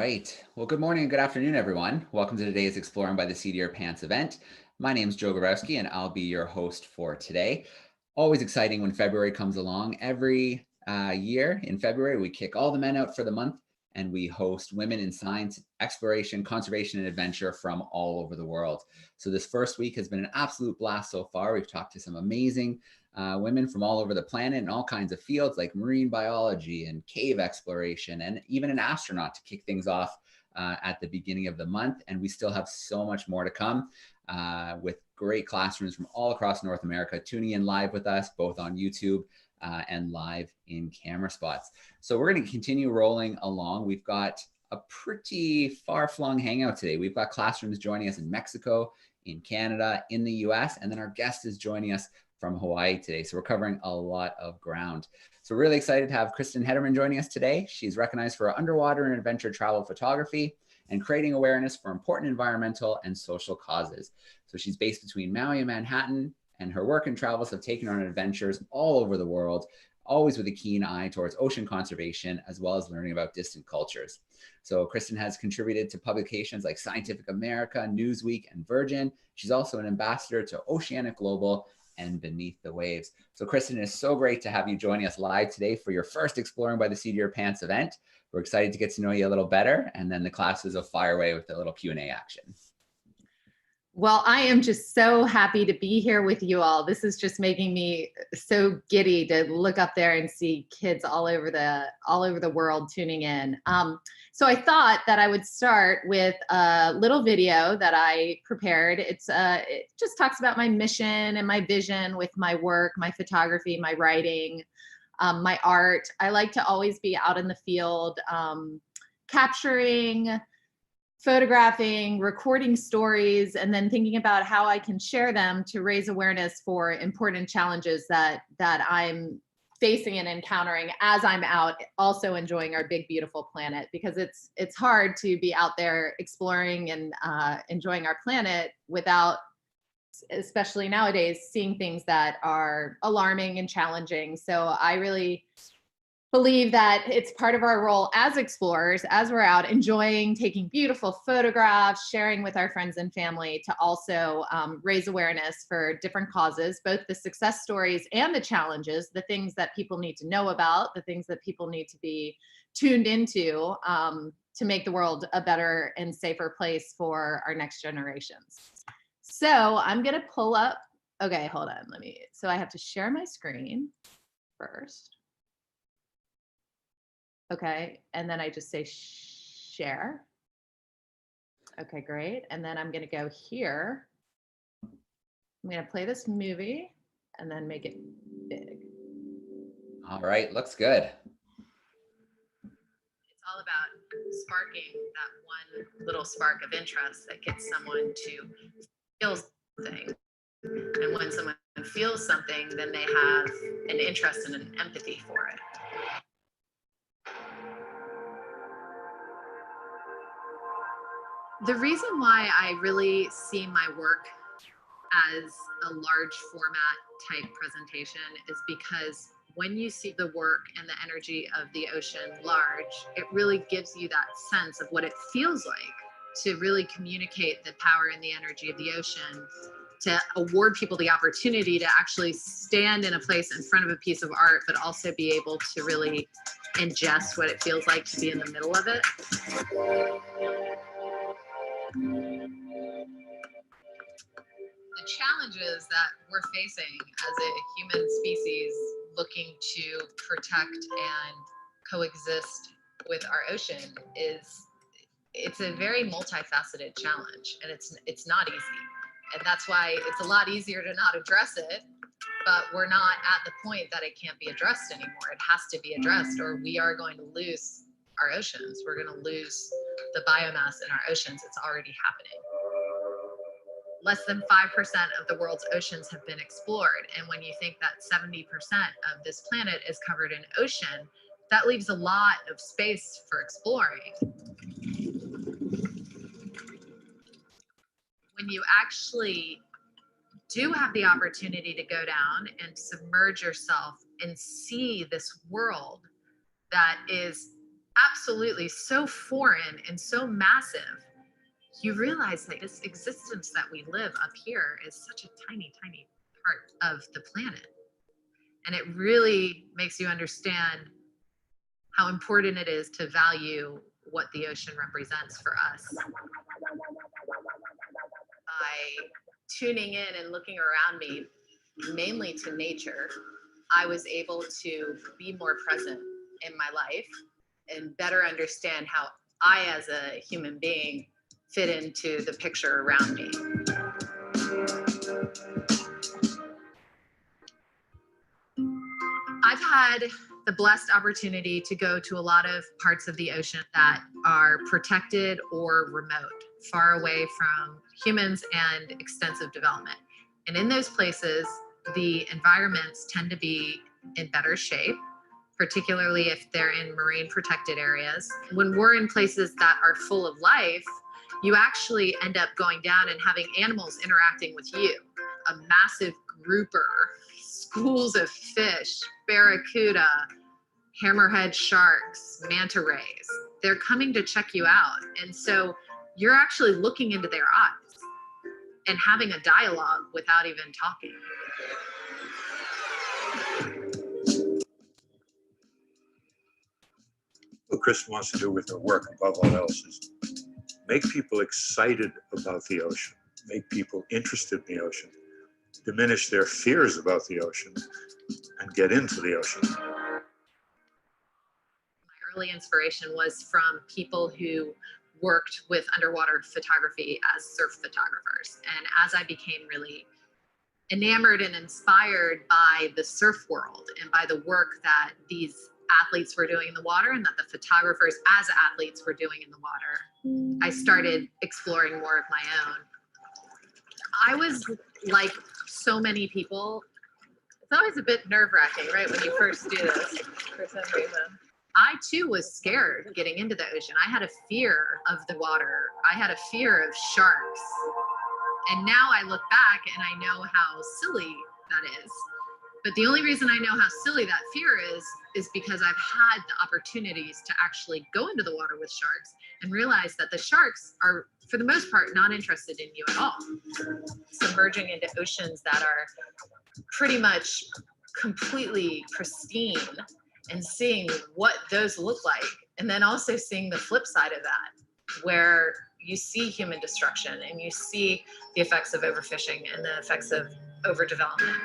right. Well, good morning and good afternoon, everyone. Welcome to today's Exploring by the Seat of Your Pants event. My name is Joe Gorowski, and I'll be your host for today. Always exciting when February comes along. Every year in February, we kick all the men out for the month, and we host women in science, exploration, conservation, and adventure from all over the world. So this first week has been an absolute blast so far. We've talked to some amazing women from all over the planet in all kinds of fields like marine biology and cave exploration, and even an astronaut to kick things off at the beginning of the month. And we still have so much more to come with great classrooms from all across North America tuning in live with us, both on YouTube and live in camera spots. So we're going to continue rolling along. We've got a pretty far-flung hangout today. We've got classrooms joining us in Mexico, in Canada, in the US, and then our guest is joining us from Hawaii today. So we're covering a lot of ground. So we're really excited to have Kristin Hettermann joining us today. She's recognized for underwater and adventure travel photography and creating awareness for important environmental and social causes. So she's based between Maui and Manhattan, and her work and travels have taken her on adventures all over the world, always with a keen eye towards ocean conservation, as well as learning about distant cultures. So Kristin has contributed to publications like Scientific America, Newsweek, and Virgin. She's also an ambassador to Oceanic Global and Beneath the Waves. So Kristin, it is so great to have you joining us live today for your first Exploring by the Seat of Your Pants event. We're excited to get to know you a little better, and then the classes will fire away with a little Q&A action. Well, I am just so happy to be here with you all. This is just making me so giddy to look up there and see kids all over the world tuning in. So I thought that I would start with a little video that I prepared. It just talks about my mission and my vision with my work, my photography, my writing, my art. I like to always be out in the field, capturing, photographing, recording stories, and then thinking about how I can share them to raise awareness for important challenges that I'm facing and encountering as I'm out also enjoying our big, beautiful planet, because it's hard to be out there exploring and enjoying our planet without, especially nowadays, seeing things that are alarming and challenging. So I really believe that it's part of our role as explorers, as we're out enjoying taking beautiful photographs, sharing with our friends and family, to also raise awareness for different causes, both the success stories and the challenges, the things that people need to know about, the things that people need to be tuned into to make the world a better and safer place for our next generations. So I'm gonna pull up, okay, hold on, so I have to share my screen first. Okay, and then I just say share. Okay, great. And then I'm gonna go here. I'm gonna play this movie and then make it big. All right, looks good. It's all about sparking that one little spark of interest that gets someone to feel something. And when someone feels something, then they have an interest and an empathy for it. The reason why I really see my work as a large format type presentation is because when you see the work and the energy of the ocean large, it really gives you that sense of what it feels like to really communicate the power and the energy of the ocean, to award people the opportunity to actually stand in a place in front of a piece of art, but also be able to really ingest what it feels like to be in the middle of it. The challenges that we're facing as a human species looking to protect and coexist with our ocean it's a very multifaceted challenge, and it's not easy. And that's why it's a lot easier to not address it, but we're not at the point that it can't be addressed anymore. It has to be addressed, or we are going to lose our oceans. We're going to lose the biomass in our oceans. It's already happening. Less than 5% of the world's oceans have been explored. And when you think that 70% of this planet is covered in ocean, that leaves a lot of space for exploring. When you actually do have the opportunity to go down and submerge yourself and see this world that is absolutely so foreign and so massive, you realize that this existence that we live up here is such a tiny, tiny part of the planet. And it really makes you understand how important it is to value what the ocean represents for us. By tuning in and looking around me, mainly to nature, I was able to be more present in my life and better understand how I, as a human being, fit into the picture around me. I've had the blessed opportunity to go to a lot of parts of the ocean that are protected or remote, far away from humans and extensive development. And in those places, the environments tend to be in better shape, particularly if they're in marine protected areas. When we're in places that are full of life, you actually end up going down and having animals interacting with you. A massive grouper, schools of fish, barracuda, hammerhead sharks, manta rays. They're coming to check you out. And so you're actually looking into their eyes and having a dialogue without even talking. What Kristin wants to do with her work, above all else, is make people excited about the ocean, make people interested in the ocean, diminish their fears about the ocean, and get into the ocean. My early inspiration was from people who worked with underwater photography as surf photographers. And as I became really enamored and inspired by the surf world and by the work that these athletes were doing in the water and that the photographers as athletes were doing in the water, I started exploring more of my own. I was like so many people, it's always a bit nerve-wracking, right, when you first do this for some reason. I too was scared getting into the ocean. I had a fear of the water. I had a fear of sharks. And now I look back and I know how silly that is. But the only reason I know how silly that fear is because I've had the opportunities to actually go into the water with sharks and realize that the sharks are, for the most part, not interested in you at all. Submerging into oceans that are pretty much completely pristine and seeing what those look like. And then also seeing the flip side of that, where you see human destruction and you see the effects of overfishing and the effects of overdevelopment.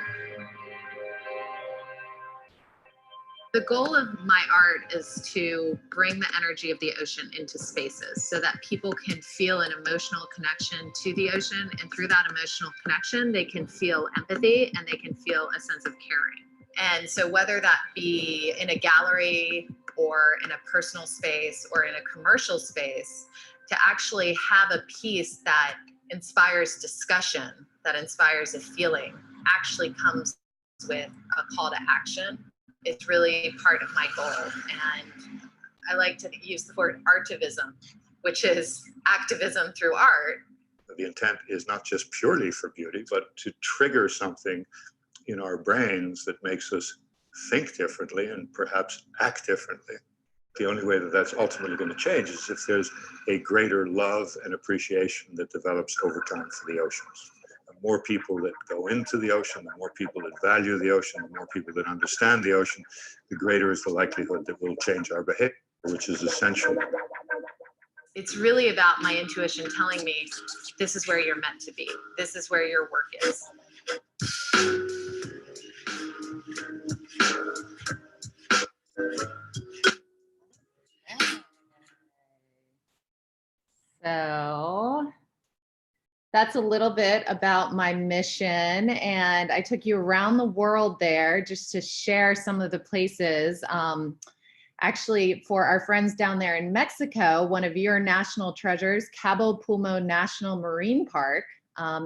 The goal of my art is to bring the energy of the ocean into spaces so that people can feel an emotional connection to the ocean. And through that emotional connection, they can feel empathy and they can feel a sense of caring. And so whether that be in a gallery or in a personal space or in a commercial space, to actually have a piece that inspires discussion, that inspires a feeling, actually comes with a call to action. It's really part of my goal. And I like to use the word artivism, which is activism through art. The intent is not just purely for beauty, but to trigger something in our brains that makes us think differently and perhaps act differently. The only way that that's ultimately going to change is if there's a greater love and appreciation that develops over time for the oceans. The more people that go into the ocean, the more people that value the ocean, the more people that understand the ocean, the greater is the likelihood that we'll change our behavior, which is essential. It's really about my intuition telling me, this is where you're meant to be. This is where your work is. So that's a little bit about my mission, and I took you around the world there just to share some of the places. Actually, for our friends down there in Mexico, one of your national treasures, Cabo Pulmo National Marine Park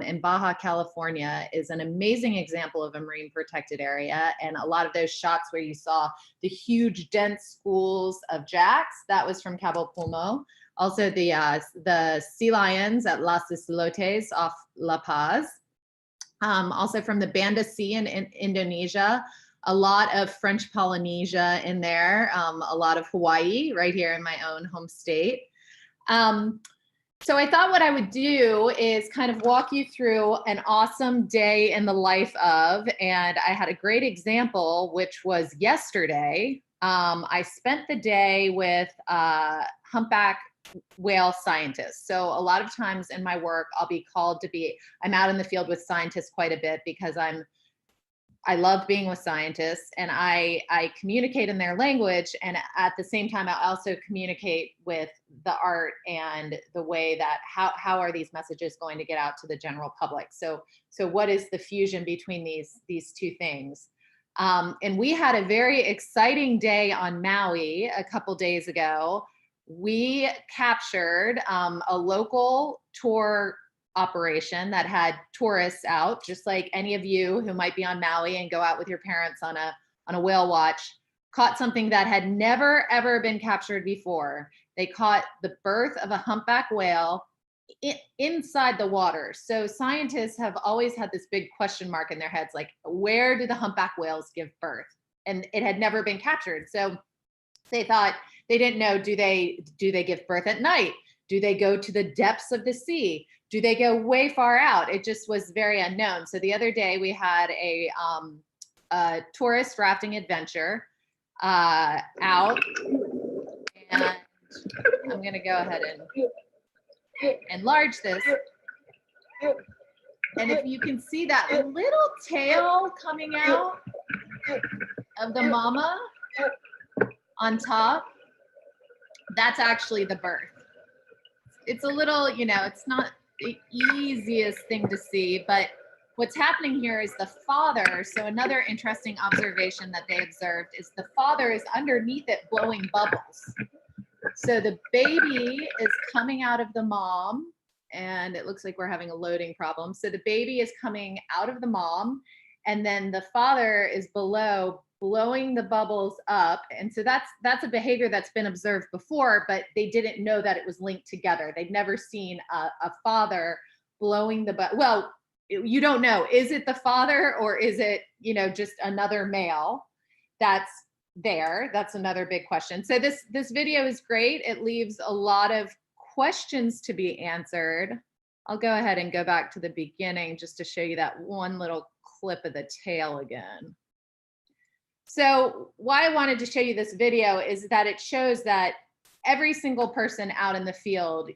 in Baja California, is an amazing example of a marine protected area. And a lot of those shots where you saw the huge dense schools of jacks, that was from Cabo Pulmo. Also the sea lions at Las Islotes off La Paz. Also from the Banda Sea in Indonesia, a lot of French Polynesia in there, a lot of Hawaii right here in my own home state. So I thought what I would do is kind of walk you through an awesome day in the life of, and I had a great example, which was yesterday. I spent the day with humpback whale scientists. So a lot of times in my work, I'll be called to be, I'm out in the field with scientists quite a bit because I love being with scientists, and I communicate in their language. And at the same time, I also communicate with the art and the way that how are these messages going to get out to the general public? So what is the fusion between these two things? And we had a very exciting day on Maui a couple days ago. We captured a local tour operation that had tourists out, just like any of you who might be on Maui and go out with your parents on a whale watch, caught something that had never ever been captured before. They caught the birth of a humpback whale inside the water. So scientists have always had this big question mark in their heads, like, where do the humpback whales give birth? And it had never been captured. So they thought, they didn't know, do they give birth at night? Do they go to the depths of the sea? Do they go way far out? It just was very unknown. So the other day we had a tourist rafting adventure out, and I'm going to go ahead and enlarge this. And if you can see that little tail coming out of the mama on top, that's actually the birth. It's a little, it's not the easiest thing to see, but what's happening here is the father. So another interesting observation that they observed is the father is underneath it blowing bubbles. So the baby is coming out of the mom, and it looks like we're having a loading problem. So the baby is coming out of the mom, and then the father is below blowing the bubbles up. And so that's a behavior that's been observed before, but they didn't know that it was linked together. They'd never seen a father blowing the bubble. Well, you don't know, is it the father or is it, just another male that's there? That's another big question. So this video is great. It leaves a lot of questions to be answered. I'll go ahead and go back to the beginning just to show you that one little clip of the tail again. So why I wanted to show you this video is that it shows that every single person out in the field,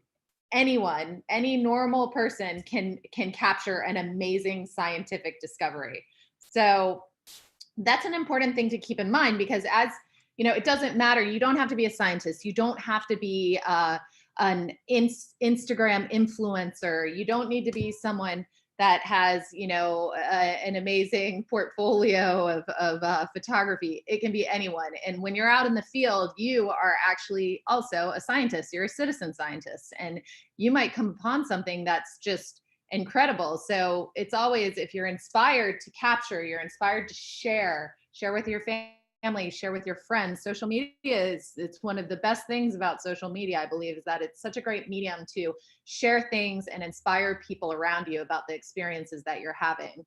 anyone, any normal person can capture an amazing scientific discovery. So that's an important thing to keep in mind, because as it doesn't matter. You don't have to be a scientist. You don't have to be an Instagram influencer. You don't need to be someone that has, an amazing portfolio of photography. It can be anyone. And when you're out in the field, you are actually also a scientist. You're a citizen scientist, and you might come upon something that's just incredible. So it's always, if you're inspired to capture, you're inspired to share with your family, share with your friends. Social media it's one of the best things about social media, I believe, is that it's such a great medium to share things and inspire people around you about the experiences that you're having.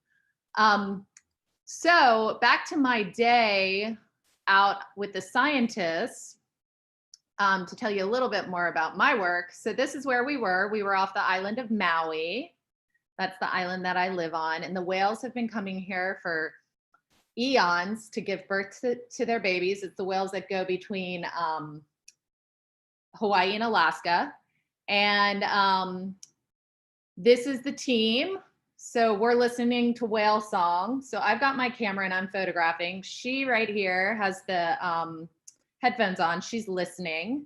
So back to my day out with the scientists, to tell you a little bit more about my work. So this is where we were. We were off the island of Maui. That's the island that I live on. And the whales have been coming here for eons to give birth to their babies. It's the whales that go between Hawaii and Alaska. And this is the team. So we're listening to whale song. So I've got my camera and I'm photographing. She right here has the headphones on. She's listening.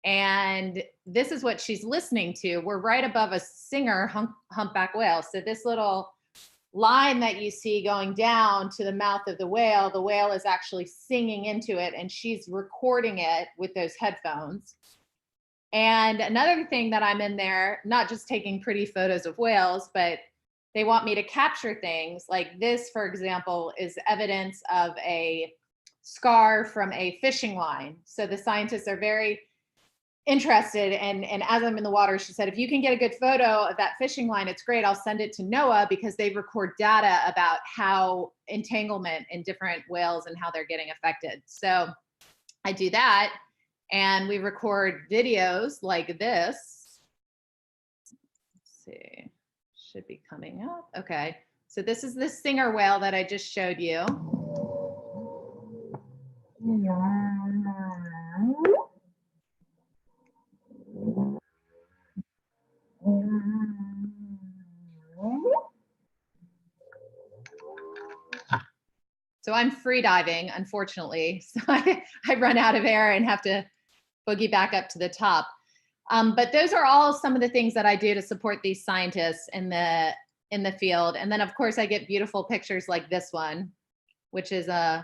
And this is what she's listening to. We're right above a singer humpback whale. So this little line that you see going down to the mouth of the whale is actually singing into it, and she's recording it with those headphones. And another thing that I'm in there, not just taking pretty photos of whales, but they want me to capture things like this, for example, is evidence of a scar from a fishing line. So the scientists are very interested. And as I'm in the water, she said, if you can get a good photo of that fishing line, it's great. I'll send it to NOAA because they record data about how entanglement in different whales and how they're getting affected. So I do that, and we record videos like this. Let's see, should be coming up. Okay, so this is the singer whale that I just showed you. So I'm free diving, unfortunately. So I run out of air and have to boogie back up to the top. But those are all some of the things that I do to support these scientists in the field. And then of course I get beautiful pictures like this one, which is a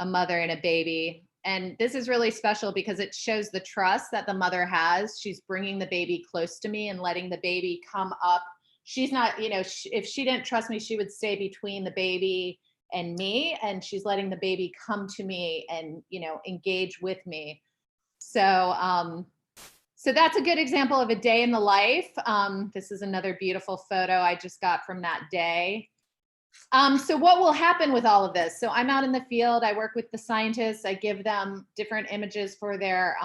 mother and a baby. And this is really special because it shows the trust that the mother has. She's bringing the baby close to me and letting the baby come up. She's not, you know, if she didn't trust me, she would stay between the baby and me, and she's letting the baby come to me and, you know, engage with me. So, so that's a good example of a day in the life. This is another beautiful photo I just got from that day. So what will happen with all of this? So I'm out in the field, I work with the scientists, I give them different images for their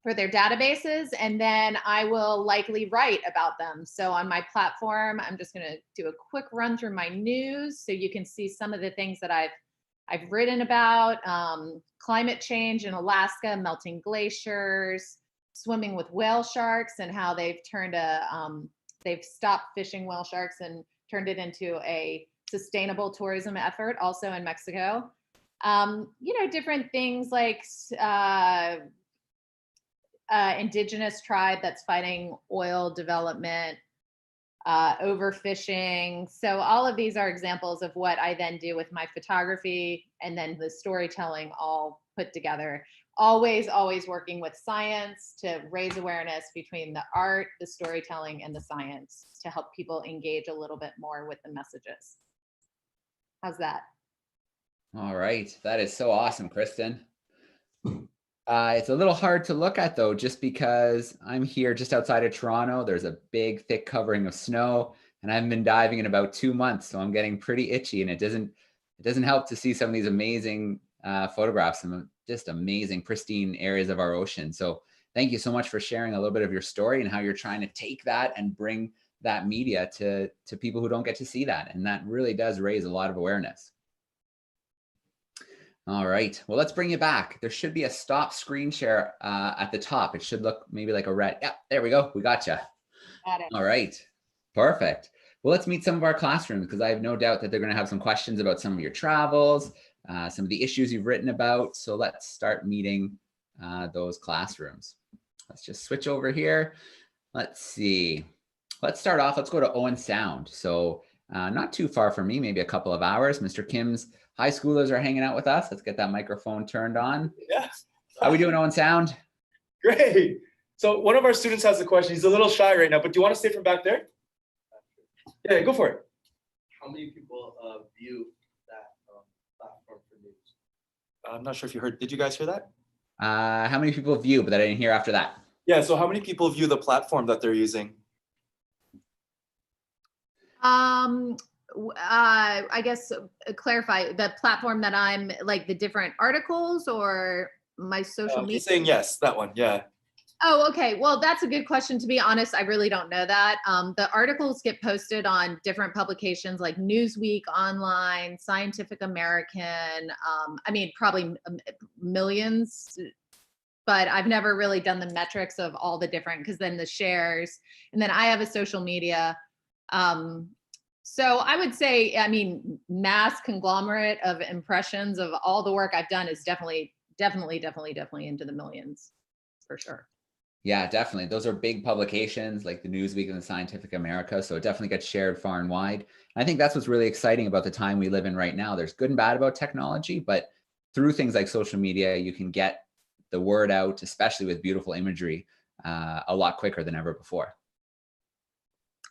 databases, and then I will likely write about them. So on my platform, I'm just gonna do a quick run through my news so you can see some of the things that I've written about. Climate change in Alaska, melting glaciers, swimming with whale sharks, and how they've they've stopped fishing whale sharks and turned it into a sustainable tourism effort also in Mexico. You know, different things like indigenous tribe that's fighting oil development, overfishing. So all of these are examples of what I then do with my photography and then the storytelling all put together. Always working with science to raise awareness between the art, the storytelling, and the science to help people engage a little bit more with the messages. How's that? All right. That is so awesome, Kristin. It's a little hard to look at though, just because I'm here just outside of Toronto. There's a big, thick covering of snow, and I haven't been diving in about 2 months, so I'm getting pretty itchy. And it doesn't help to see some of these amazing photographs, some just amazing, pristine areas of our ocean. So thank you so much for sharing a little bit of your story and how you're trying to take that and bring that media to people who don't get to see that. And that really does raise a lot of awareness. All right, well, let's bring you back. There should be a stop screen share at the top. It should look maybe like a red. Yeah, there we go. We gotcha. Got it. All right, perfect. Well, let's meet some of our classrooms, because I have no doubt that they're going to have some questions about some of your travels, some of the issues you've written about. So let's start meeting those classrooms. Let's just switch over here. Let's see. Let's start off. Let's go to Owen Sound. So not too far from me, maybe a couple of hours. Mr. Kim's high schoolers are hanging out with us. Let's get that microphone turned on. Yes. How are we doing, Owen Sound? Great. So one of our students has a question. He's a little shy right now, but do you want to stay from back there? Yeah, go for it. How many people view that platform for news? I'm not sure if you heard. Did you guys hear that? How many people view, but I didn't hear after that. Yeah, so how many people view the platform that they're using? I guess clarify the platform that I'm like the different articles or my social media. He's saying yes, that one. Yeah. Oh, okay. Well, that's a good question. To be honest, I really don't know that. The articles get posted on different publications like Newsweek Online, Scientific American. I mean, probably millions, but I've never really done the metrics of all the different, because then the shares, and then I have a social media. So I would say, I mean, mass conglomerate of impressions of all the work I've done is definitely into the millions, for sure. Yeah, definitely. Those are big publications like the Newsweek and the Scientific America. So it definitely gets shared far and wide. And I think that's what's really exciting about the time we live in right now. There's good and bad about technology, but through things like social media, you can get the word out, especially with beautiful imagery, a lot quicker than ever before.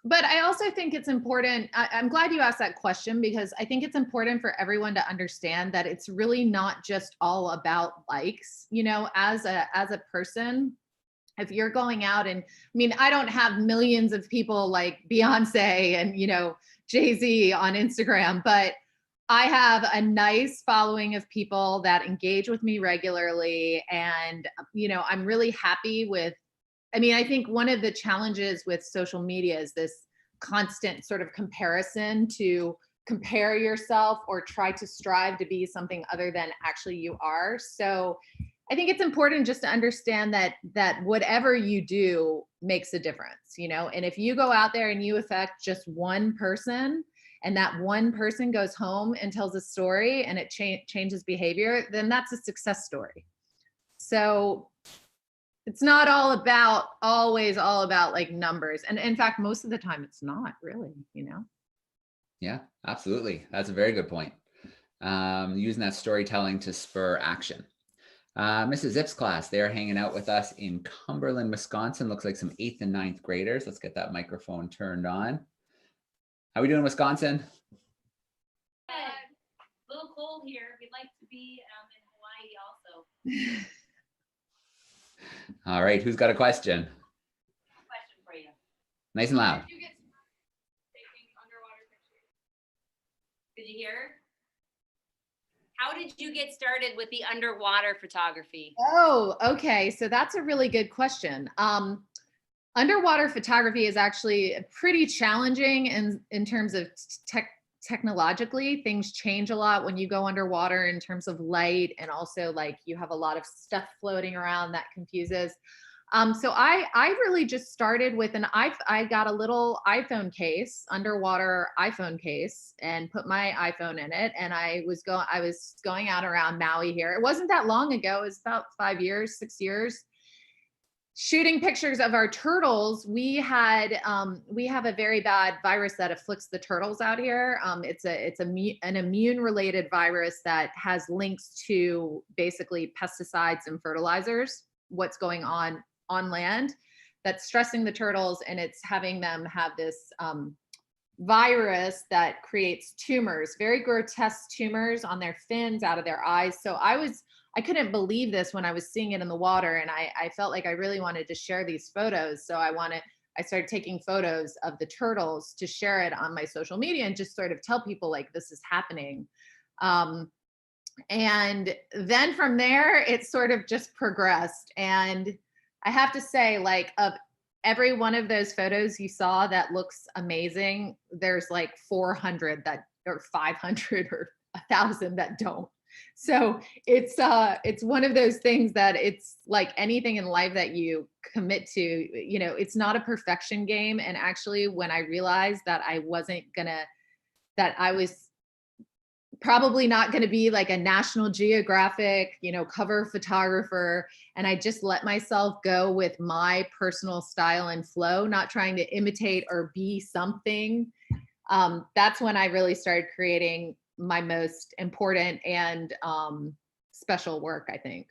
But I also think it's important. I'm glad you asked that question, because I think it's important for everyone to understand that it's really not just all about likes. You know, as a person, if you're going out and, I mean, I don't have millions of people like Beyonce and, Jay-Z on Instagram, but I have a nice following of people that engage with me regularly. And, I'm really happy with, I think one of the challenges with social media is this constant sort of comparison, to compare yourself or try to strive to be something other than actually you are. So I think it's important just to understand that whatever you do makes a difference, and if you go out there and you affect just one person, and that one person goes home and tells a story and it changes behavior, then that's a success story. So it's not always all about like numbers. And in fact, most of the time it's not really, Yeah, absolutely. That's a very good point. Using that storytelling to spur action. Mrs. Zip's class, they're hanging out with us in Cumberland, Wisconsin. Looks like some 8th and 9th graders. Let's get that microphone turned on. How we doing, Wisconsin? Good. A little cold here. We'd like to be in Hawaii also. All right, who's got a question? Question for you. Nice and loud. Did you get taking underwater pictures? Did you hear? How did you get started with the underwater photography? Oh, okay. So that's a really good question. Underwater photography is actually pretty challenging in terms of technologically. Things change a lot when you go underwater in terms of light, and also like you have a lot of stuff floating around that confuses. So I really just started with I got a little iPhone case, underwater iPhone case, and put my iPhone in it. And I was going out around Maui here. It wasn't that long ago. It was about 5 years, 6 years, shooting pictures of our turtles. We have a very bad virus that afflicts the turtles out here. It's an immune related virus that has links to basically pesticides and fertilizers, what's going on land, that's stressing the turtles, and it's having them have this virus that creates tumors, very grotesque tumors on their fins, out of their eyes. So I couldn't believe this when I was seeing it in the water, and I felt like I really wanted to share these photos. So I started taking photos of the turtles to share it on my social media and just sort of tell people like this is happening. And then from there, it sort of just progressed. And I have to say, like, of every one of those photos you saw that looks amazing, there's like 400 or 500 or 1,000 that don't. So it's one of those things that it's like anything in life that you commit to, it's not a perfection game. And actually, when I realized that I was probably not going to be like a National Geographic, cover photographer, and I just let myself go with my personal style and flow, not trying to imitate or be something. That's when I really started creating my most important and special work, I think.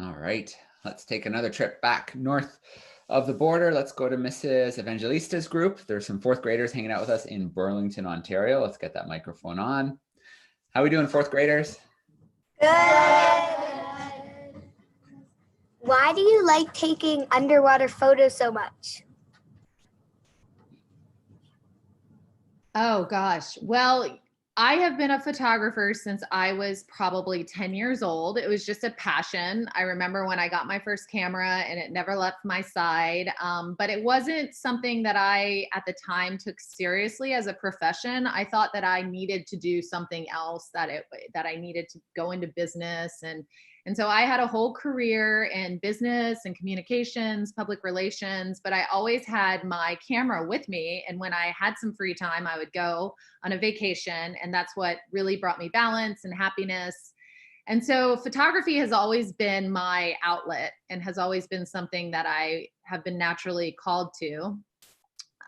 All right, let's take another trip back north of the border. Let's go to Mrs. Evangelista's group. There's some 4th graders hanging out with us in Burlington, Ontario. Let's get that microphone on. How are we doing, 4th graders? Good. Why do you like taking underwater photos so much? Oh gosh. Well, I have been a photographer since I was probably 10 years old. It was just a passion. I remember when I got my first camera and it never left my side. But it wasn't something that I, at the time, took seriously as a profession. I thought that I needed to do something else, that I needed to go into business. And so I had a whole career in business and communications, public relations, but I always had my camera with me. And when I had some free time, I would go on a vacation. And that's what really brought me balance and happiness. And so photography has always been my outlet and has always been something that I have been naturally called to.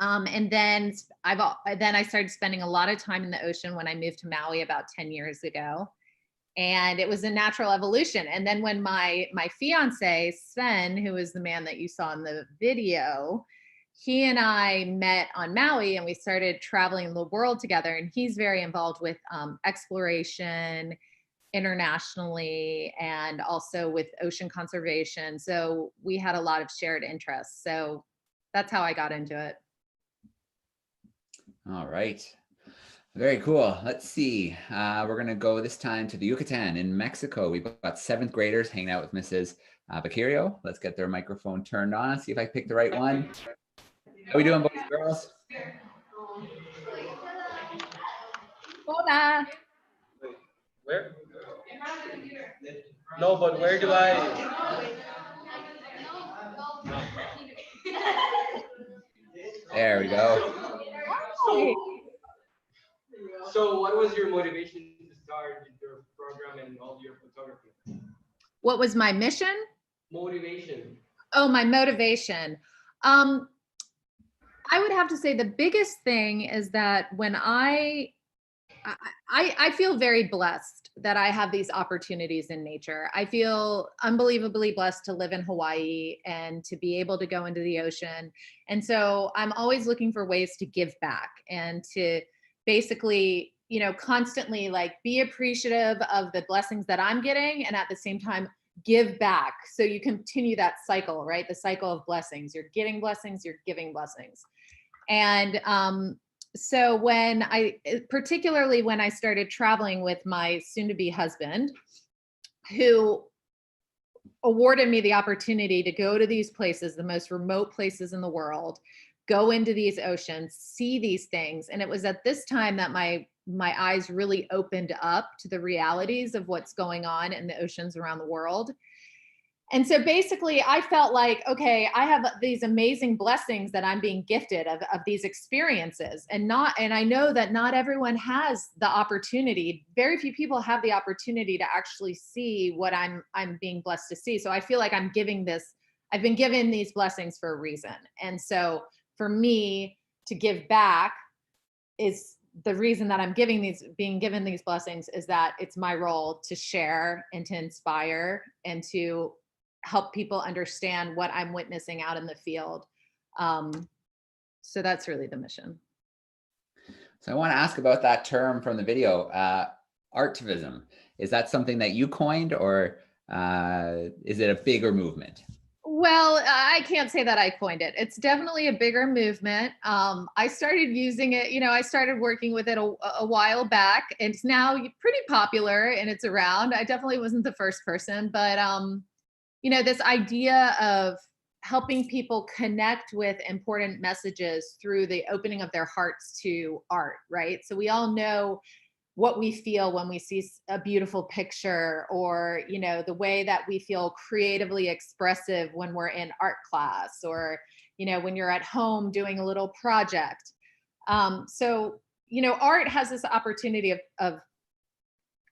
And then I started spending a lot of time in the ocean when I moved to Maui about 10 years ago. And it was a natural evolution. And then when my fiance, Sven, who is the man that you saw in the video, he and I met on Maui and we started traveling the world together. And he's very involved with exploration, internationally and also with ocean conservation. So we had a lot of shared interests. So that's how I got into it. All right. Very cool. Let's see. We're going to go this time to the Yucatan in Mexico. We've got 7th graders hanging out with Mrs. Bacario. Let's get their microphone turned on. See if I picked the right one. How are we doing, boys and girls? Hola. Wait, where? No, but where do I? There we go. So what was your motivation to start your program and all your photography? What was my mission? Motivation. Oh, my motivation. I would have to say the biggest thing is that when I feel very blessed that I have these opportunities in nature. I feel unbelievably blessed to live in Hawaii and to be able to go into the ocean. And so I'm always looking for ways to give back and to basically, you know, constantly like be appreciative of the blessings that I'm getting and at the same time give back. So you continue that cycle, right? The cycle of blessings. You're getting blessings, you're giving blessings. And so particularly when I started traveling with my soon-to-be husband, who awarded me the opportunity to go to these places, the most remote places in the world, go into these oceans, see these things. And it was at this time that my eyes really opened up to the realities of what's going on in the oceans around the world. And so basically I felt like, okay, I have these amazing blessings that I'm being gifted of these experiences and I know that not everyone has the opportunity. Very few people have the opportunity to actually see what I'm being blessed to see. So I feel like I've been given these blessings for a reason. And so for me to give back is the reason that I'm being given these blessings is that it's my role to share and to inspire and to help people understand what I'm witnessing out in the field. So that's really the mission. So I want to ask about that term from the video, artivism. Is that something that you coined or is it a bigger movement? Well, I can't say that I coined it. It's definitely a bigger movement. I started using it, I started working with it a while back. It's now pretty popular and it's around. I definitely wasn't the first person, but this idea of helping people connect with important messages through the opening of their hearts to art, right? So we all know what we feel when we see a beautiful picture or, the way that we feel creatively expressive when we're in art class or, when you're at home doing a little project. So art has this opportunity of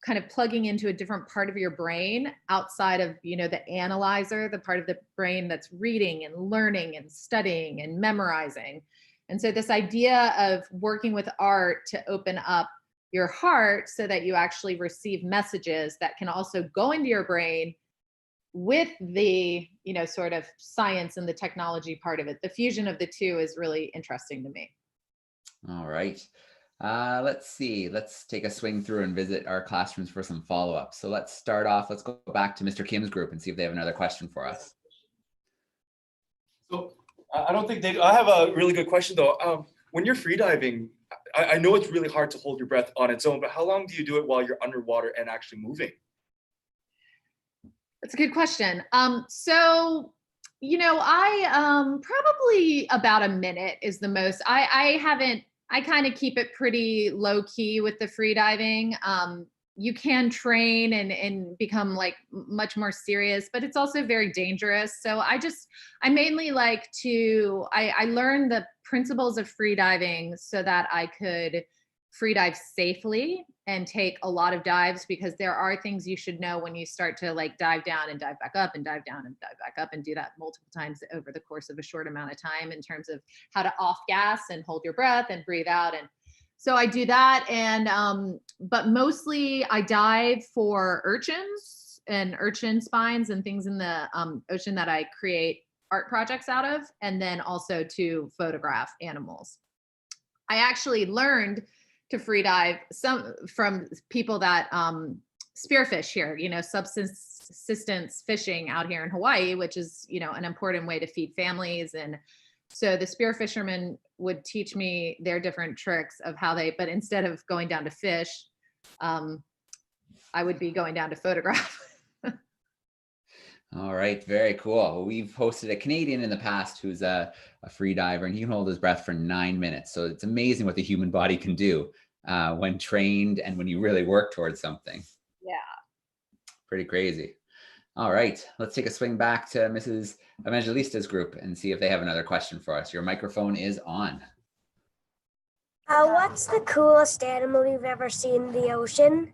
kind of plugging into a different part of your brain outside of, the analyzer, the part of the brain that's reading and learning and studying and memorizing. And so this idea of working with art to open up your heart so that you actually receive messages that can also go into your brain with the, sort of science and the technology part of it. The fusion of the two is really interesting to me. All right. Let's see. Let's take a swing through and visit our classrooms for some follow-up. So let's start off. Let's go back to Mr. Kim's group and see if they have another question for us. So I don't think I have a really good question though. When you're freediving, I know it's really hard to hold your breath on its own, but how long do you do it while you're underwater and actually moving? That's a good question. So I probably about a minute is the most. I kind of keep it pretty low key with the freediving. You can train and become like much more serious, but it's also very dangerous. So I mainly like I learned the principles of freediving so that I could freedive safely and take a lot of dives, because there are things you should know when you start to like dive down and dive back up and dive down and dive back up and do that multiple times over the course of a short amount of time in terms of how to off gas and hold your breath and breathe out. And so I do that. And, but mostly I dive for urchins and urchin spines and things in the ocean that I create art projects out of, and then also to photograph animals. I actually learned to freedive from people that spearfish here, subsistence fishing out here in Hawaii, which is, an important way to feed families. And so the spear fishermen would teach me their different tricks of how but instead of going down to fish, I would be going down to photograph. All right, very cool. Well, we've hosted a Canadian in the past who's a free diver, and he can hold his breath for 9 minutes. So it's amazing what the human body can do when trained and when you really work towards something. Yeah. Pretty crazy. All right, let's take a swing back to Mrs. Evangelista's group and see if they have another question for us. Your microphone is on. What's the coolest animal you've ever seen in the ocean?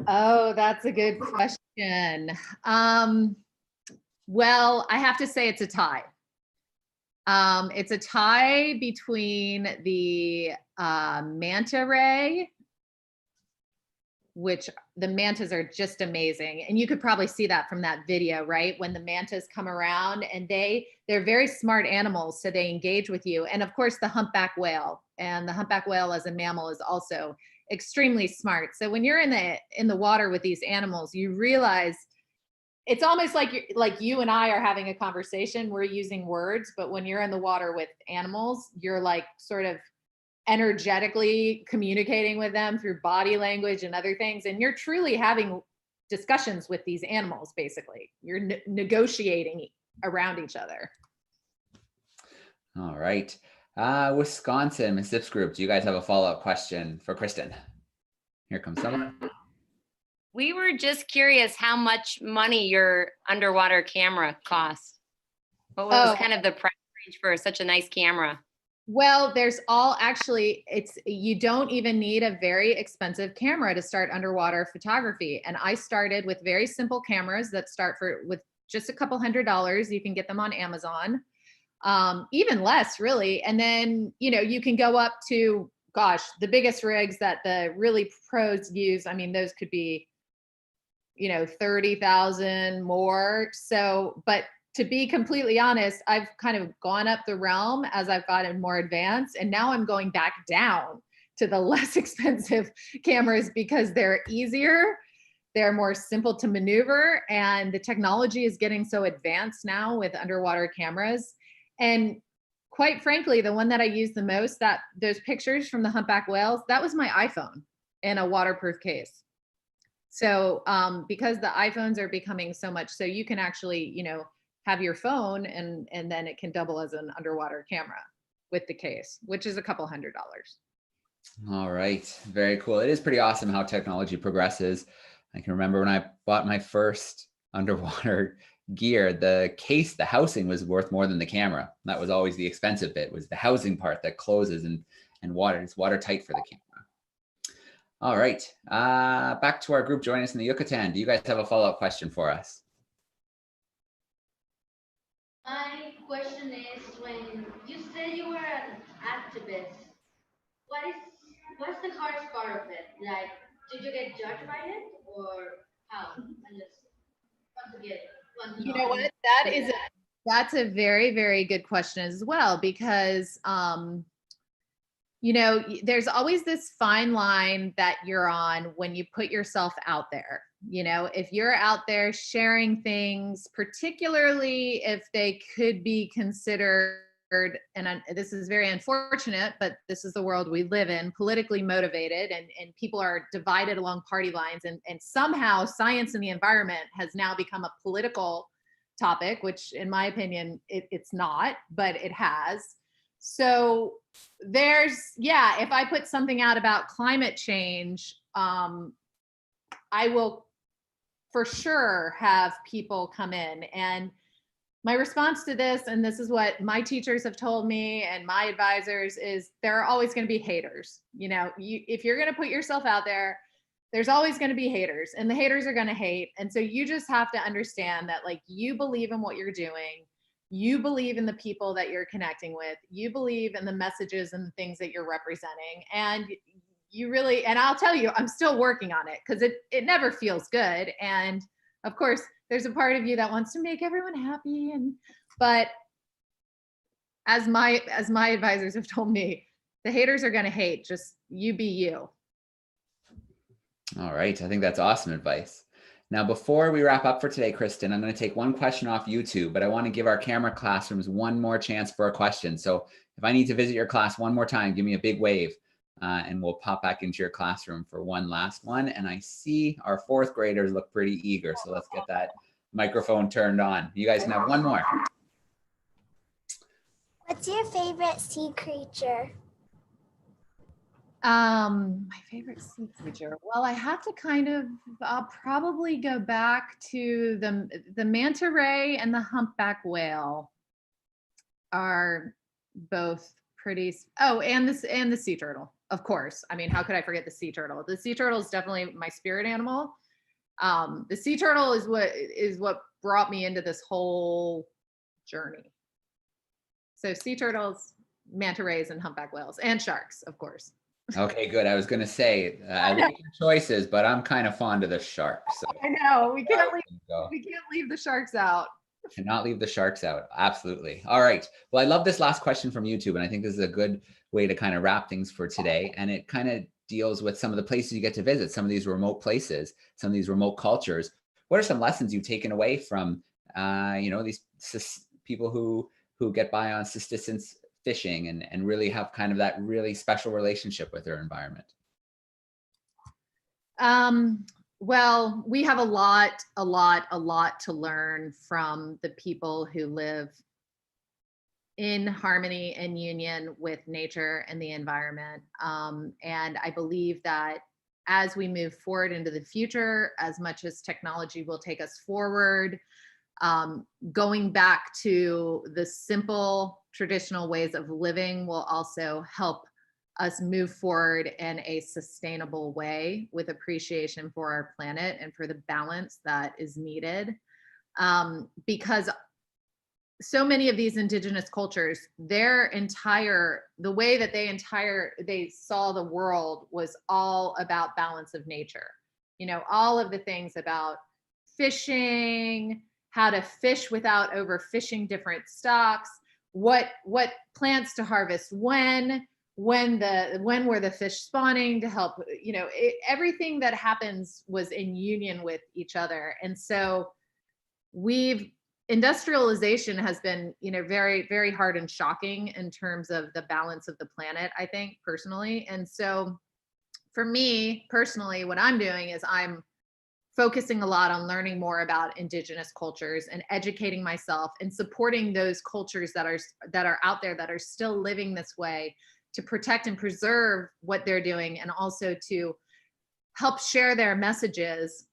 Oh, that's a good question. Well, I have to say it's a tie. It's a tie between the manta ray, which the mantas are just amazing. And you could probably see that from that video, right? When the mantas come around, and they're very smart animals, so they engage with you. And of course, the humpback whale. And the humpback whale as a mammal is also extremely smart. So when you're in the water with these animals, you realize it's almost like you and I are having a conversation. We're using words, but when you're in the water with animals, you're like sort of energetically communicating with them through body language and other things. And you're truly having discussions with these animals, basically. You're negotiating around each other. All right. Wisconsin, Ms. Zips Group, do you guys have a follow-up question for Kristin? Here comes someone. We were just curious how much money your underwater camera costs. What was kind of the price range for such a nice camera? Well, you don't even need a very expensive camera to start underwater photography. And I started with very simple cameras that start with just a couple $100. You can get them on Amazon, even less really. And then, you can go up to, the biggest rigs that the really pros use. I mean, those could be, 30,000 more. So, but to be completely honest, I've kind of gone up the realm as I've gotten more advanced, and now I'm going back down to the less expensive cameras because they're easier, they're more simple to maneuver, and the technology is getting so advanced now with underwater cameras. And quite frankly, the one that I use the most, those pictures from the humpback whales, that was my iPhone in a waterproof case. So because the iPhones are becoming so much, so you can actually, have your phone and then it can double as an underwater camera with the case, which is a couple $100. All right, very cool. It is pretty awesome how technology progresses. I can remember when I bought my first underwater gear, the case, the housing was worth more than the camera. That was always the expensive bit, was the housing part that closes and it's watertight for the camera. All right, back to our group joining us in the Yucatan. Do you guys have a follow-up question for us? My question is, when you say you were an activist, what's the hardest part of it? Like, did you get judged by it, or how? I just want to You know. know what? That's a very, very good question as well, because there's always this fine line that you're on when you put yourself out there. If you're out there sharing things, particularly if they could be considered, and this is very unfortunate, but this is the world we live in, politically motivated, and people are divided along party lines, and somehow science and the environment has now become a political topic, which in my opinion, it's not, but it has. So if I put something out about climate change, I will for sure have people come in. And my response to this, and this is what my teachers have told me and my advisors, is there are always going to be haters. If you're going to put yourself out there, there's always going to be haters, and the haters are going to hate. And so you just have to understand that, you believe in what you're doing. You believe in the people that you're connecting with. You believe in the messages and the things that you're representing. And you really, and I'll tell you, I'm still working on it because it never feels good. And of course, there's a part of you that wants to make everyone happy. But as my advisors have told me, the haters are going to hate. Just you be you. All right. I think that's awesome advice. Now, before we wrap up for today, Kristin, I'm going to take one question off YouTube, but I want to give our camera classrooms one more chance for a question. So if I need to visit your class one more time, give me a big wave and we'll pop back into your classroom for one last one. And I see our fourth graders look pretty eager. So let's get that microphone turned on. You guys can have one more. What's your favorite sea creature? My favorite sea creature. Well, I have to I'll probably go back to the manta ray and the humpback whale are both pretty, and the sea turtle, of course. I mean, how could I forget the sea turtle? The sea turtle is definitely my spirit animal. The sea turtle is what brought me into this whole journey. So sea turtles, manta rays, and humpback whales, and sharks, of course. Okay, good. I was going to say, I like your choices, but I'm kind of fond of the sharks. So. I know, we can't leave the sharks out. Cannot leave the sharks out. Absolutely. All right. Well, I love this last question from YouTube, and I think this is a good way to kind of wrap things for today. And it kind of deals with some of the places you get to visit, some of these remote places, some of these remote cultures. What are some lessons you've taken away from, these people who get by on subsistence fishing and really have kind of that really special relationship with their environment? Well, we have a lot to learn from the people who live in harmony and union with nature and the environment. And I believe that as we move forward into the future, as much as technology will take us forward, going back to the simple traditional ways of living will also help us move forward in a sustainable way with appreciation for our planet and for the balance that is needed. Because so many of these indigenous cultures, the way that they saw the world was all about balance of nature. All of the things about fishing, how to fish without overfishing different stocks, what plants to harvest when were the fish spawning to help, everything that happens was in union with each other. And so industrialization has been, very, very hard and shocking in terms of the balance of the planet, I think, personally. And so for me personally, what I'm doing is I'm focusing a lot on learning more about indigenous cultures and educating myself and supporting those cultures that are out there that are still living this way, to protect and preserve what they're doing, and also to help share their messages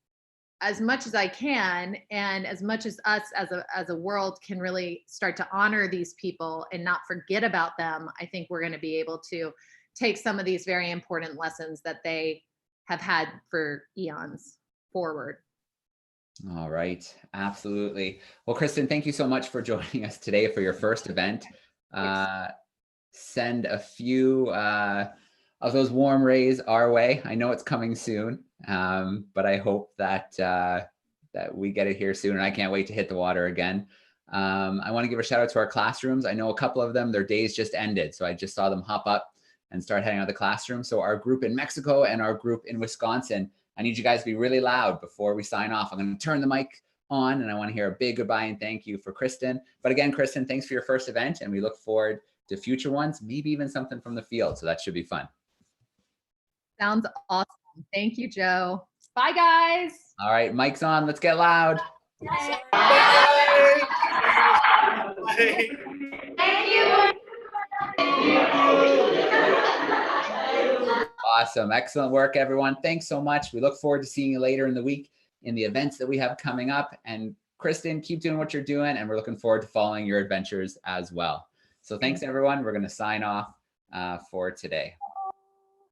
as much as I can, and as much as us as a world can really start to honor these people and not forget about them. I think we're going to be able to take some of these very important lessons that they have had for eons forward. All right. Absolutely. Well, Kristin, thank you so much for joining us today for your first event. Send a few of those warm rays our way. I know it's coming soon, but I hope that that we get it here soon, and I can't wait to hit the water again. I want to give a shout out to our classrooms. I know a couple of them, their days just ended, so I just saw them hop up and start heading out of the classroom. So our group in Mexico and our group in Wisconsin, I need you guys to be really loud before we sign off. I'm going to turn the mic on, and I want to hear a big goodbye and thank you for Kristin. But again, Kristin, thanks for your first event, and we look forward to future ones, maybe even something from the field. So that should be fun. Sounds awesome. Thank you, Joe. Bye, guys. All right, mic's on. Let's get loud. Bye. Thank you. Awesome. Excellent work, everyone. Thanks so much. We look forward to seeing you later in the week in the events that we have coming up. And Kristin, keep doing what you're doing, and we're looking forward to following your adventures as well. So thanks, everyone. We're going to sign off for today.